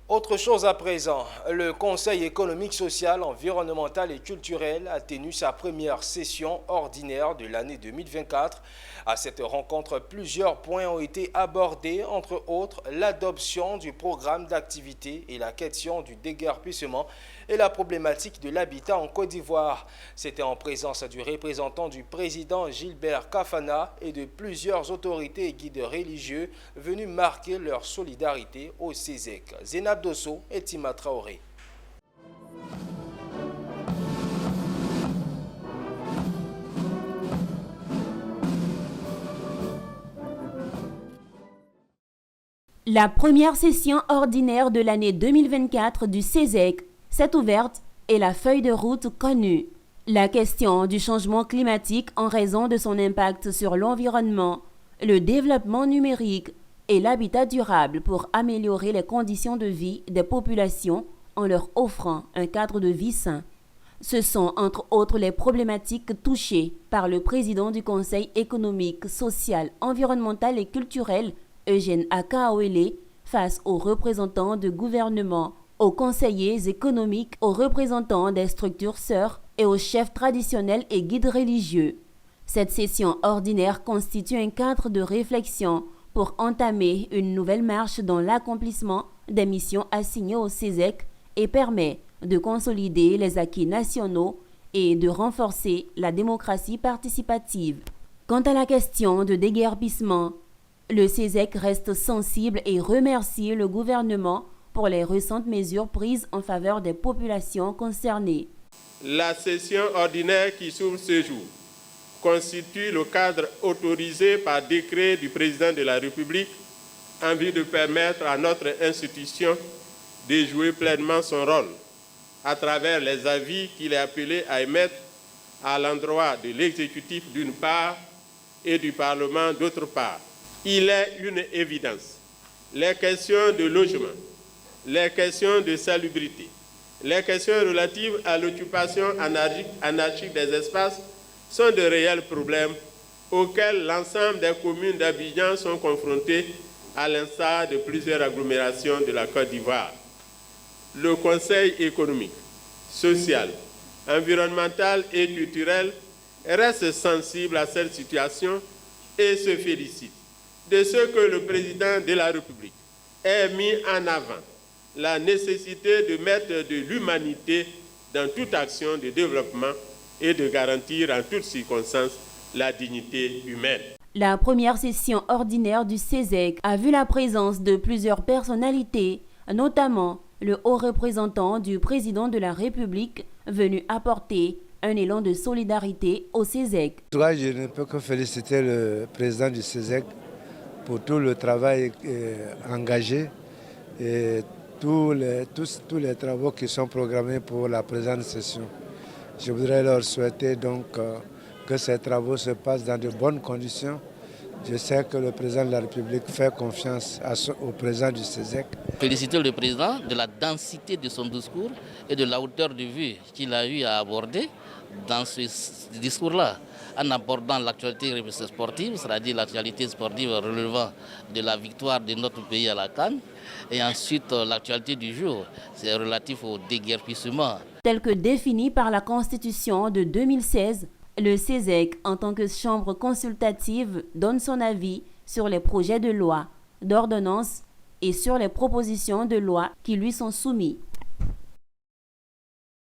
Autre chose à présent, le Conseil économique, social, environnemental et culturel a tenu sa première session ordinaire de l'année 2024. À cette rencontre, plusieurs points ont été abordés, entre autres l'adoption du programme d'activité et la question du déguerpissement et la problématique de l'habitat en Côte d'Ivoire. C'était en présence du représentant du président Gilbert Kafana et de plusieurs autorités et guides religieux venus marquer leur solidarité au CESEC. Zénab Dosso et Tima Traoré. La première session ordinaire de l'année 2024 du CESEC s'est ouverte et la feuille de route connue. La question du changement climatique en raison de son impact sur l'environnement, le développement numérique et l'habitat durable pour améliorer les conditions de vie des populations en leur offrant un cadre de vie sain. Ce sont entre autres les problématiques touchées par le président du Conseil économique, social, environnemental et culturel, Eugène Akaoele, face aux représentants de gouvernement, aux conseillers économiques, aux représentants des structures sœurs et aux chefs traditionnels et guides religieux. Cette session ordinaire constitue un cadre de réflexion pour entamer une nouvelle marche dans l'accomplissement des missions assignées au CESEC et permet de consolider les acquis nationaux et de renforcer la démocratie participative. Quant à la question de déguerpissement, le CESEC reste sensible et remercie le gouvernement pour les récentes mesures prises en faveur des populations concernées. La session ordinaire qui s'ouvre ce jour constitue le cadre autorisé par décret du président de la République en vue de permettre à notre institution de jouer pleinement son rôle à travers les avis qu'il est appelé à émettre à l'endroit de l'exécutif d'une part et du Parlement d'autre part. Il est une évidence. Les questions de logement, les questions de salubrité, les questions relatives à l'occupation anarchique des espaces sont de réels problèmes auxquels l'ensemble des communes d'Abidjan sont confrontées à l'instar de plusieurs agglomérations de la Côte d'Ivoire. Le Conseil économique, social, environnemental et culturel reste sensible à cette situation et se félicite de ce que le président de la République ait mis en avant la nécessité de mettre de l'humanité dans toute action de développement et de garantir en toutes circonstances la dignité humaine. La première session ordinaire du CESEC a vu la présence de plusieurs personnalités, notamment le haut représentant du président de la République venu apporter un élan de solidarité au CESEC. Je ne peux que féliciter le président du CESEC pour tout le travail engagé et tous les travaux qui sont programmés pour la présente session. Je voudrais leur souhaiter donc que ces travaux se passent dans de bonnes conditions. Je sais que le président de la République fait confiance au président du CESEC. Féliciter le président de la densité de son discours et de la hauteur de vue qu'il a eu à aborder dans ce discours-là, en abordant l'actualité sportive, c'est-à-dire l'actualité sportive relevant de la victoire de notre pays à la CAN, et ensuite l'actualité du jour, c'est relatif au déguerpissement. Tel que défini par la Constitution de 2016, le CESEC, en tant que chambre consultative, donne son avis sur les projets de loi, d'ordonnance et sur les propositions de loi qui lui sont soumis.